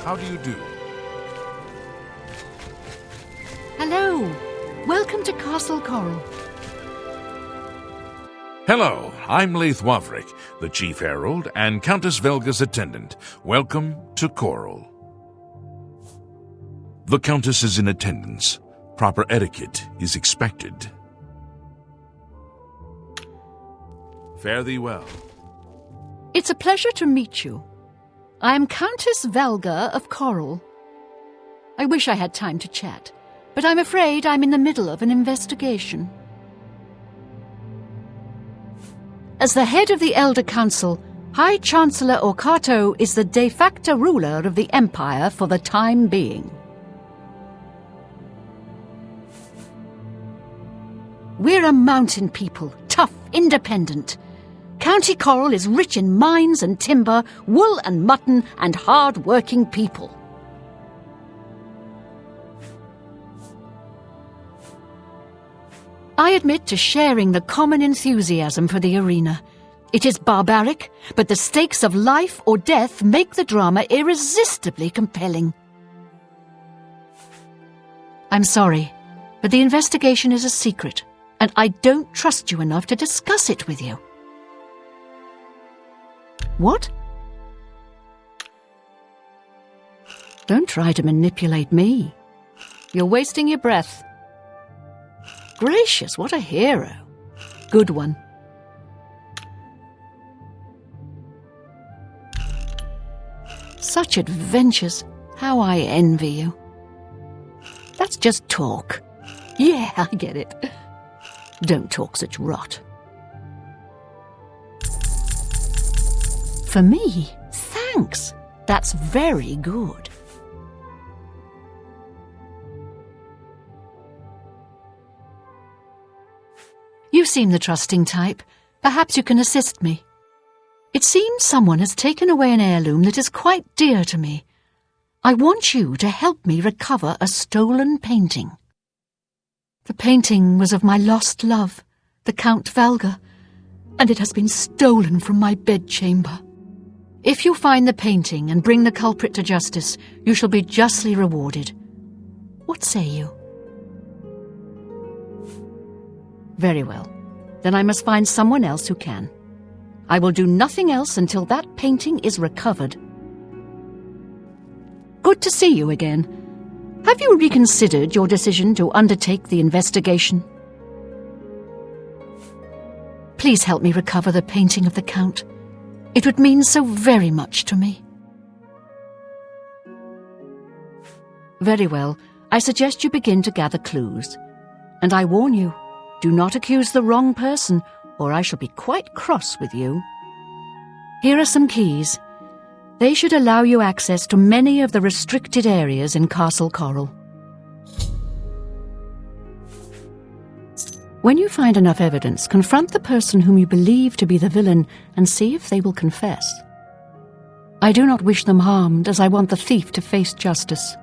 How do you do? Hello. Welcome to Castle Coral. Hello, I'm Leith Wavrick, the Chief Herald and Countess Velga's attendant. Welcome to Coral. The Countess is in attendance. Proper etiquette is expected. Fare thee well. It's a pleasure to meet you. I am Countess Velga of Coral. I wish I had time to chat, but I'm afraid I'm in the middle of an investigation. As the head of the Elder Council, High Chancellor Orkato is the de facto ruler of the Empire for the time being. We're a mountain people, tough, independent. County Coral is rich in mines and timber, wool and mutton, and hard-working people. I admit to sharing the common enthusiasm for the arena. It is barbaric, but the stakes of life or death make the drama irresistibly compelling. I'm sorry, but the investigation is a secret, and I don't trust you enough to discuss it with you. What? Don't try to manipulate me. You're wasting your breath. Gracious, what a hero. Good one. Such adventures. How I envy you. That's just talk. Yeah, I get it. Don't talk such rot. For me, thanks. That's very good. You seem the trusting type. Perhaps you can assist me. It seems someone has taken away an heirloom that is quite dear to me. I want you to help me recover a stolen painting. The painting was of my lost love, the Count Velga, and it has been stolen from my bedchamber. If you find the painting and bring the culprit to justice, you shall be justly rewarded. What say you? Very well. Then I must find someone else who can. I will do nothing else until that painting is recovered. Good to see you again. Have you reconsidered your decision to undertake the investigation? Please help me recover the painting of the Count. It would mean so very much to me. Very well. I suggest you begin to gather clues. And I warn you, do not accuse the wrong person, or I shall be quite cross with you. Here are some keys. They should allow you access to many of the restricted areas in Castle Coral. When you find enough evidence, confront the person whom you believe to be the villain and see if they will confess. I do not wish them harmed, as I want the thief to face justice.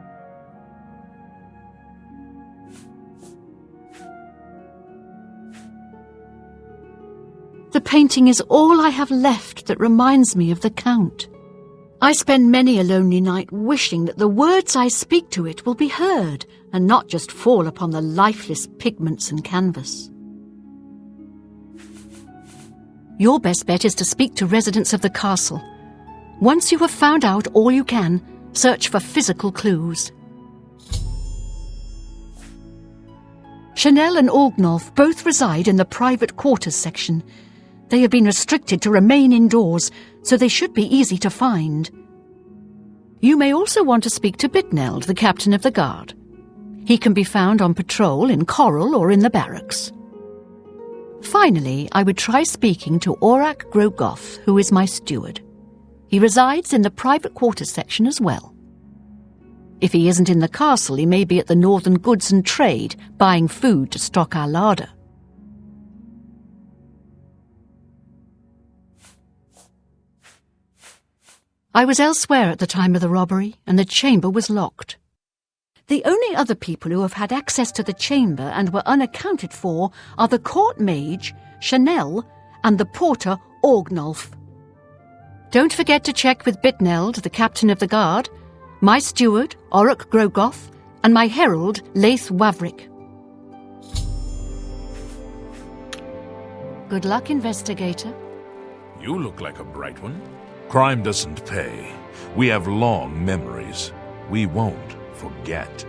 The painting is all I have left that reminds me of the Count. I spend many a lonely night wishing that the words I speak to it will be heard and not just fall upon the lifeless pigments and canvas. Your best bet is to speak to residents of the castle. Once you have found out all you can, search for physical clues. Chanel and Orgnolf both reside in the private quarters section. They have been restricted to remain indoors, so they should be easy to find. You may also want to speak to Bitneld, the captain of the guard. He can be found on patrol in Coral or in the barracks. Finally, I would try speaking to Aurak Grogoth, who is my steward. He resides in the private quarters section as well. If he isn't in the castle, he may be at the Northern Goods and Trade, buying food to stock our larder. I was elsewhere at the time of the robbery, and the chamber was locked. The only other people who have had access to the chamber and were unaccounted for are the court mage, Chanel, and the porter, Orgnolf. Don't forget to check with Bitneld, the captain of the guard. My steward, Orruk Grogoth, and my herald, Laith Wavrick. Good luck, investigator. You look like a bright one. Crime doesn't pay. We have long memories. We won't forget.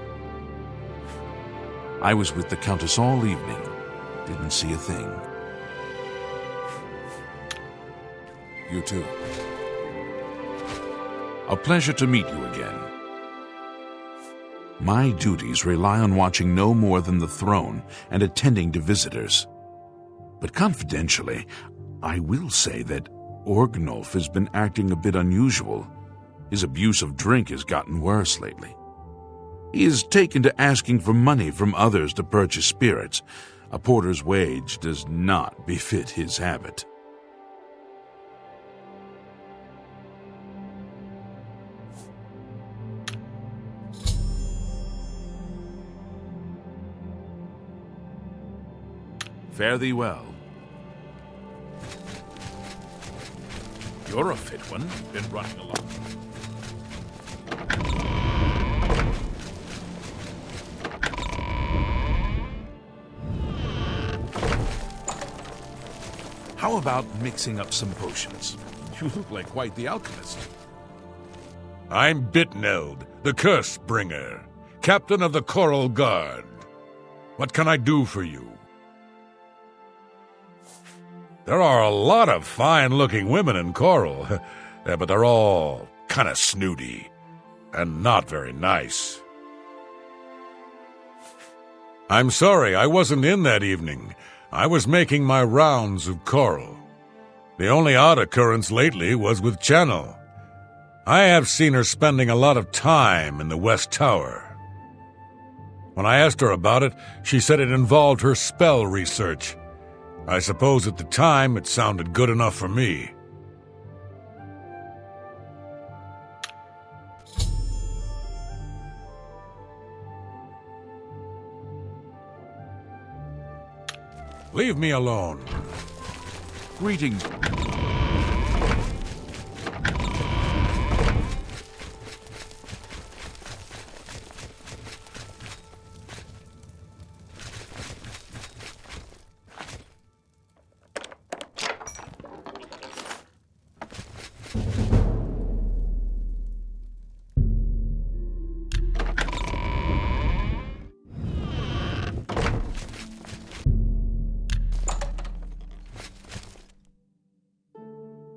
I was with the Countess all evening. Didn't see a thing. You too. A pleasure to meet you again. My duties rely on watching no more than the throne and attending to visitors. But confidentially, I will say that Orgnolf has been acting a bit unusual. His abuse of drink has gotten worse lately. He has taken to asking for money from others to purchase spirits. A porter's wage does not befit his habit. Fare thee well. You're a fit one. Been running along. How about mixing up some potions? You look like quite the alchemist. I'm Bitneld, the Curse Bringer, captain of the Coral Guard. What can I do for you? There are a lot of fine-looking women in Coral, but they're all kind of snooty and not very nice. I'm sorry, I wasn't in that evening. I was making my rounds of Coral. The only odd occurrence lately was with Channel. I have seen her spending a lot of time in the West Tower. When I asked her about it, she said it involved her spell research. I suppose at the time it sounded good enough for me. Leave me alone. Greetings.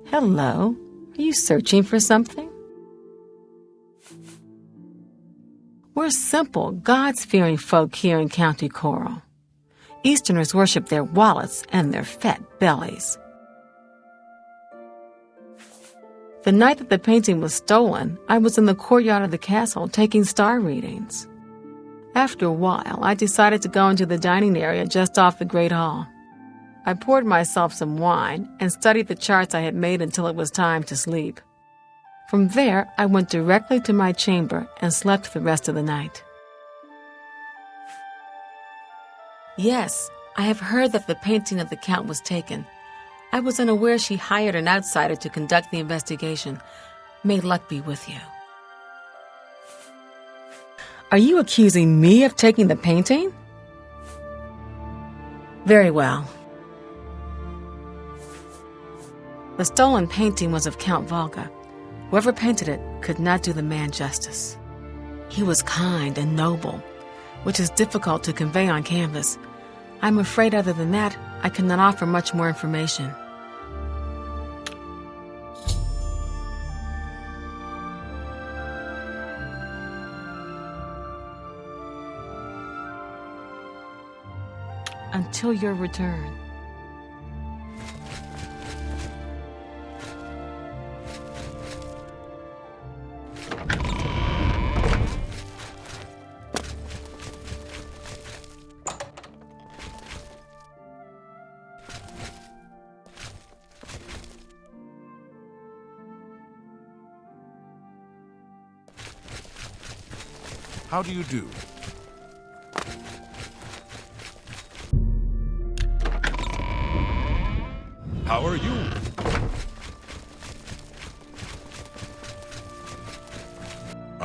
Hello. Are you searching for something? We're simple, God-fearing folk here in County Coral. Easterners worship their wallets and their fat bellies. The night that the painting was stolen, I was in the courtyard of the castle taking star readings. After a while, I decided to go into the dining area just off the Great Hall. I poured myself some wine and studied the charts I had made until it was time to sleep. From there, I went directly to my chamber and slept the rest of the night. Yes, I have heard that the painting of the Count was taken. I was unaware she hired an outsider to conduct the investigation. May luck be with you. Are you accusing me of taking the painting? Very well. The stolen painting was of Count Volga. Whoever painted it could not do the man justice. He was kind and noble, which is difficult to convey on canvas. I'm afraid other than that, I cannot offer much more information. Until your return. How do you do? How are you?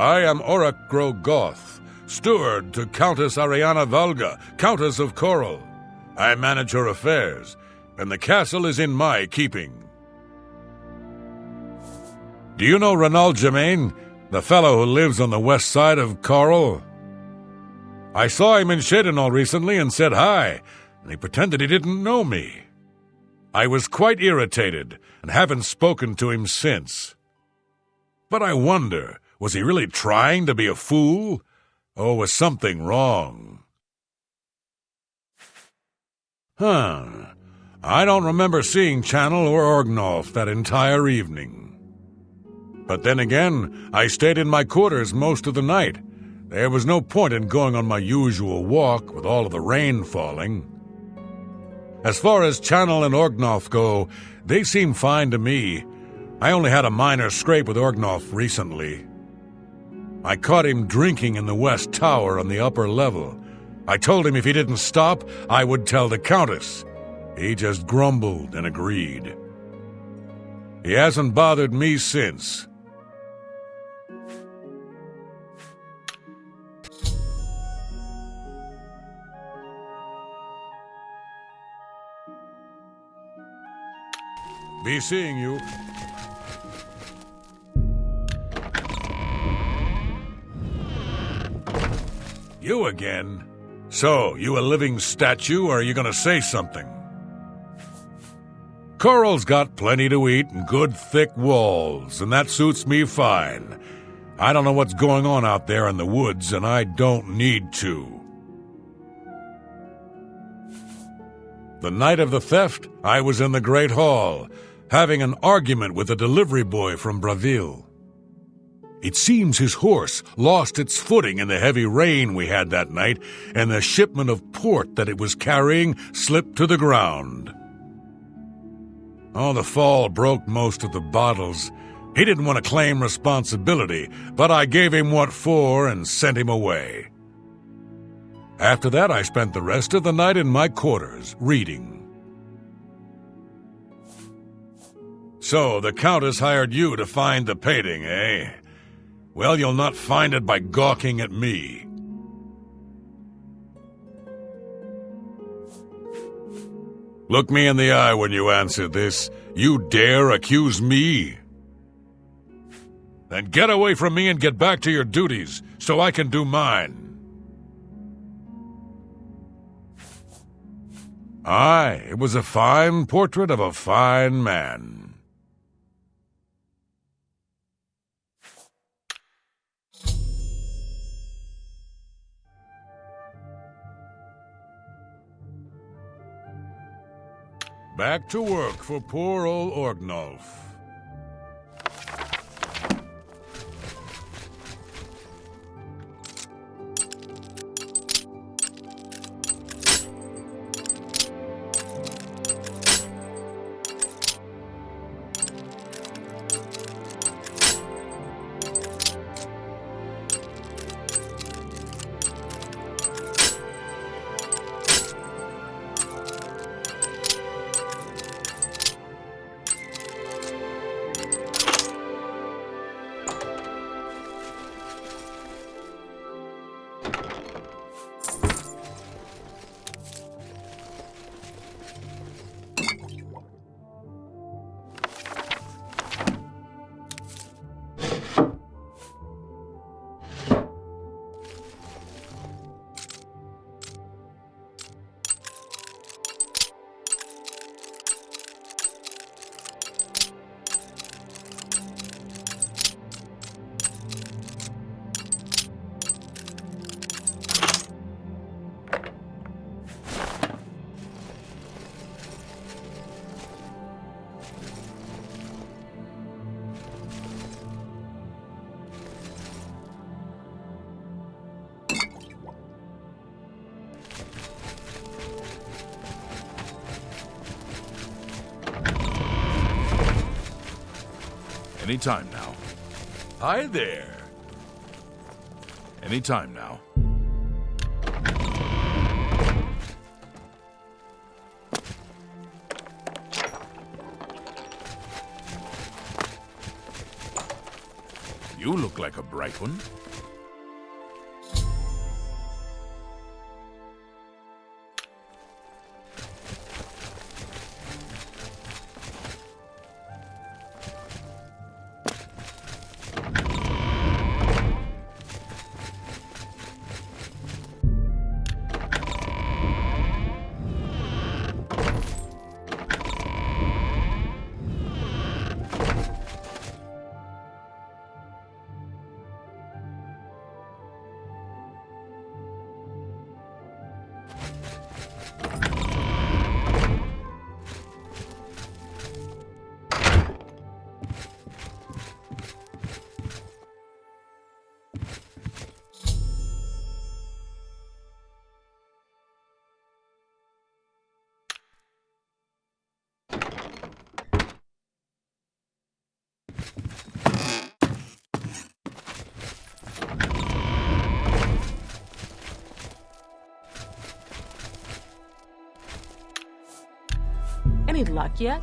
I am Orakgro Goth, steward to Countess Ariana Valga, Countess of Coral. I manage her affairs, and the castle is in my keeping. Do you know Renald Germain, the fellow who lives on the west side of Coral? I saw him in Cyrodiil recently and said hi, and he pretended he didn't know me. I was quite irritated and haven't spoken to him since. But I wonder, was he really trying to be a fool? Or was something wrong? I don't remember seeing Channel or Orgnolf that entire evening. But then again, I stayed in my quarters most of the night. There was no point in going on my usual walk with all of the rain falling. As far as Channel and Orgnolf go, they seem fine to me. I only had a minor scrape with Orgnolf recently. I caught him drinking in the West Tower on the upper level. I told him if he didn't stop, I would tell the Countess. He just grumbled and agreed. He hasn't bothered me since. Be seeing you. You again? So, you a living statue, or are you gonna say something? Coral's got plenty to eat and good thick walls, and that suits me fine. I don't know what's going on out there in the woods, and I don't need to. The night of the theft, I was in the Great Hall, having an argument with a delivery boy from Braville. It seems his horse lost its footing in the heavy rain we had that night, and the shipment of port that it was carrying slipped to the ground. Oh, the fall broke most of the bottles. He didn't want to claim responsibility, but I gave him what for and sent him away. After that, I spent the rest of the night in my quarters, reading. So, the Countess hired you to find the painting, eh? Well, you'll not find it by gawking at me. Look me in the eye when you answer this. You dare accuse me? Then get away from me and get back to your duties, so I can do mine. Aye, it was a fine portrait of a fine man. Back to work for poor old Orgnolf. Any time now. Hi there. Any time now. You look like a bright one. Any luck yet?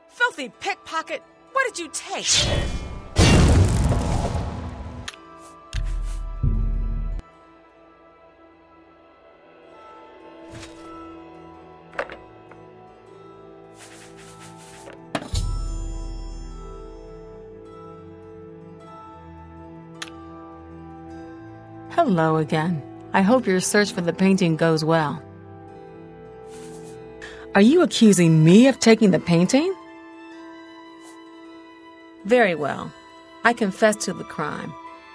Filthy pickpocket! What did you take? Hello again. I hope your search for the painting goes well. Are you accusing me of taking the painting? Very well. I confess to the crime.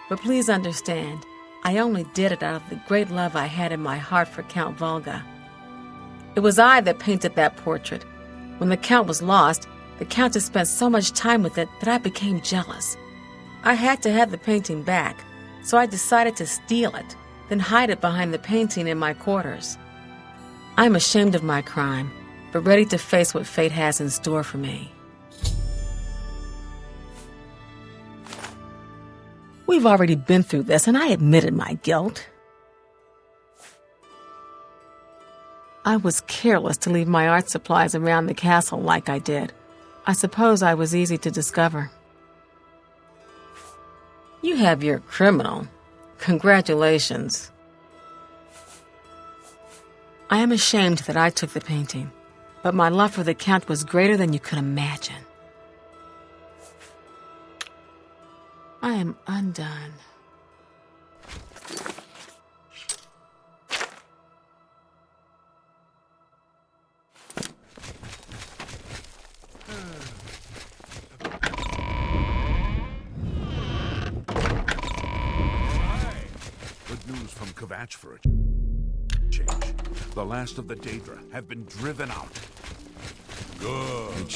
But please understand, I only did it out of the great love I had in my heart for Count Volga. It was I that painted that portrait. When the Count was lost, the Countess spent so much time with it that I became jealous. I had to have the painting back, so I decided to steal it, then hide it behind the painting in my quarters. I'm ashamed of my crime, but ready to face what fate has in store for me. We've already been through this, and I admitted my guilt. I was careless to leave my art supplies around the castle like I did. I suppose I was easy to discover. You have your criminal. Congratulations. I am ashamed that I took the painting, but my love for the Count was greater than you could imagine. I am undone. From Kvatch for a change. The last of the Daedra have been driven out. Good.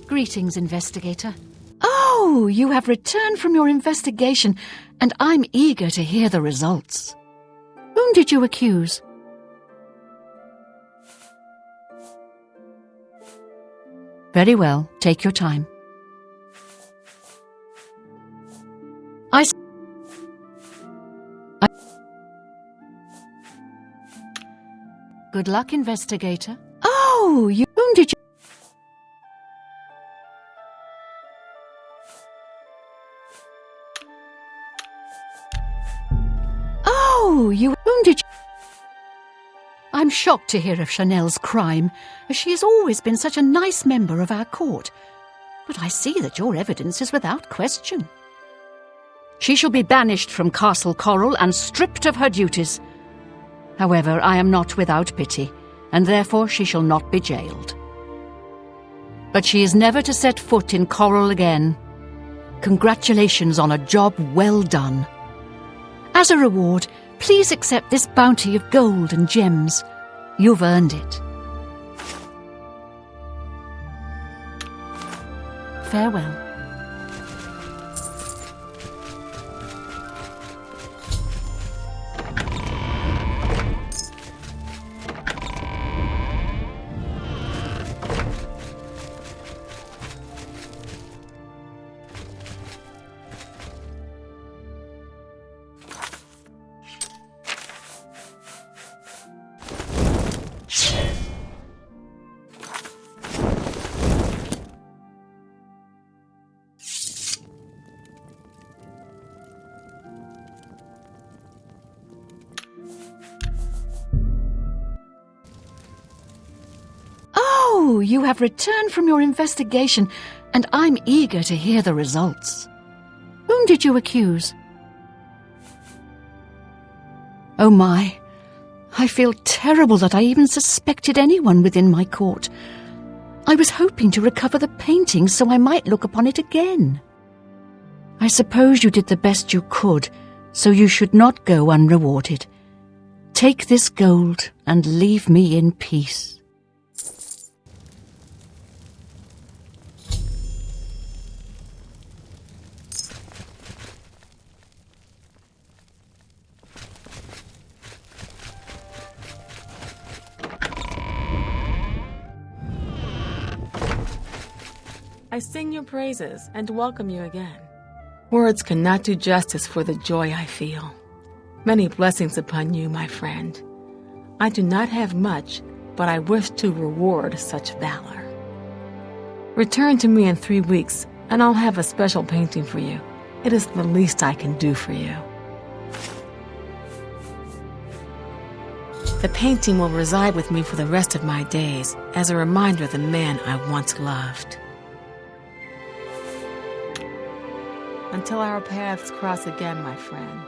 Greetings, investigator. Oh, you have returned from your investigation, and I'm eager to hear the results. Whom did you accuse? Very well, take your time. Good luck, investigator. Oh, whom did you... Oh, whom did you... I'm shocked to hear of Chanel's crime, as she has always been such a nice member of our court. But I see that your evidence is without question. She shall be banished from Castle Coral and stripped of her duties. However, I am not without pity, and therefore she shall not be jailed. But she is never to set foot in Coral again. Congratulations on a job well done. As a reward, please accept this bounty of gold and gems. You've earned it. Farewell. So, you have returned from your investigation, and I'm eager to hear the results. Whom did you accuse? Oh my, I feel terrible that I even suspected anyone within my court. I was hoping to recover the painting so I might look upon it again. I suppose you did the best you could, so you should not go unrewarded. Take this gold and leave me in peace. I sing your praises and welcome you again. Words cannot do justice for the joy I feel. Many blessings upon you, my friend. I do not have much, but I wish to reward such valor. Return to me in 3 weeks, and I'll have a special painting for you. It is the least I can do for you. The painting will reside with me for the rest of my days as a reminder of the man I once loved. Until our paths cross again, my friend.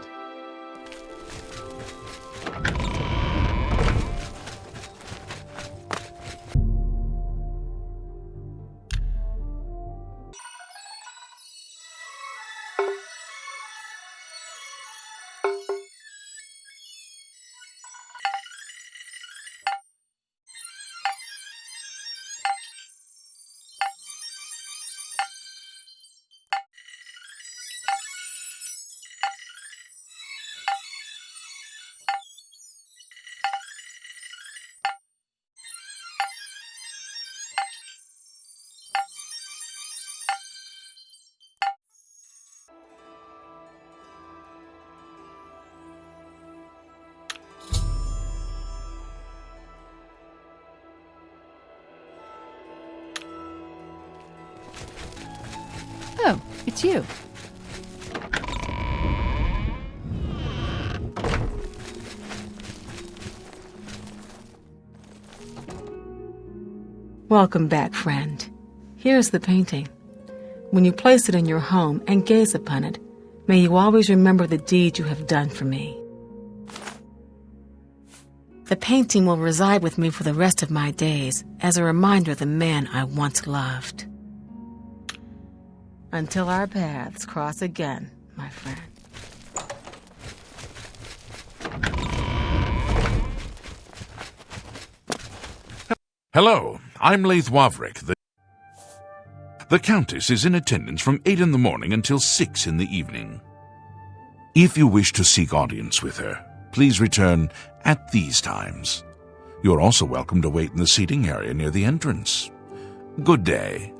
Oh, it's you. Welcome back, friend. Here's the painting. When you place it in your home and gaze upon it, may you always remember the deed you have done for me. The painting will reside with me for the rest of my days as a reminder of the man I once loved. Until our paths cross again, my friend. Hello, I'm Laith Wavrik. The Countess is in attendance from 8 in the morning until 6 in the evening. If you wish to seek audience with her, please return at these times. You're also welcome to wait in the seating area near the entrance. Good day.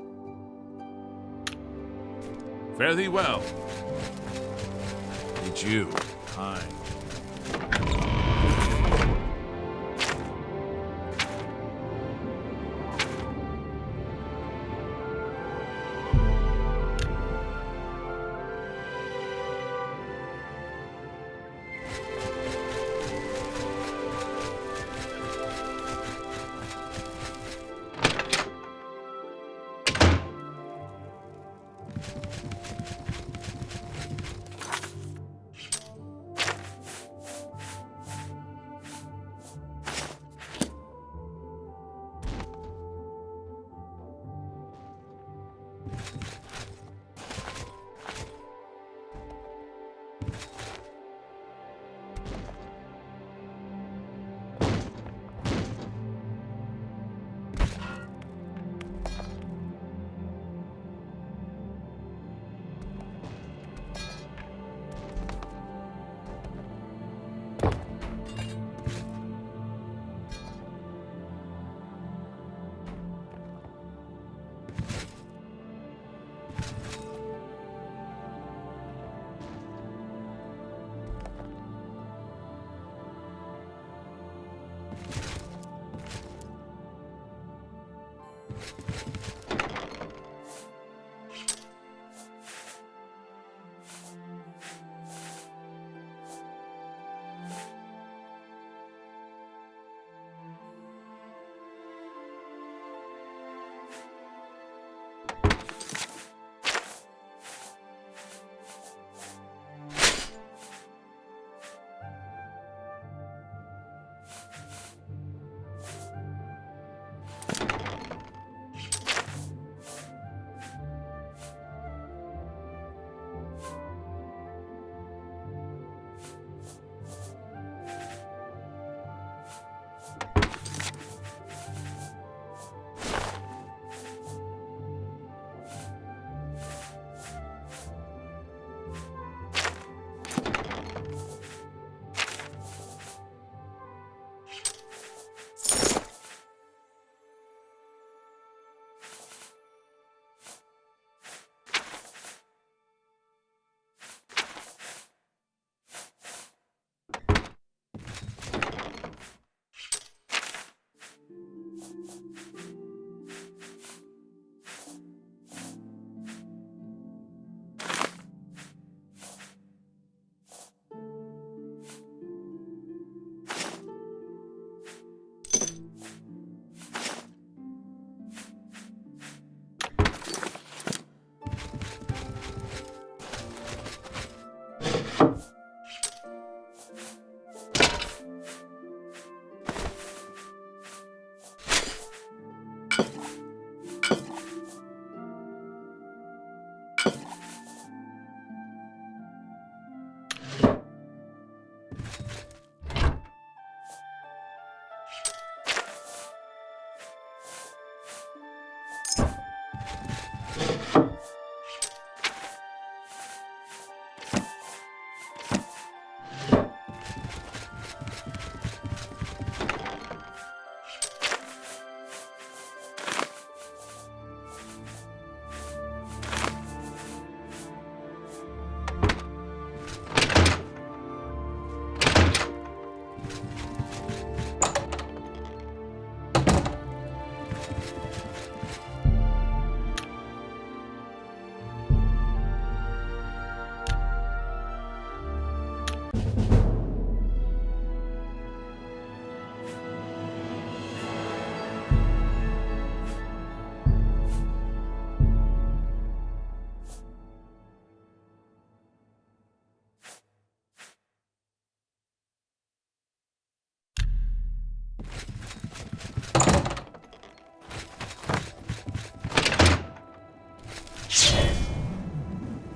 Fare thee well. It's you. Hi. it.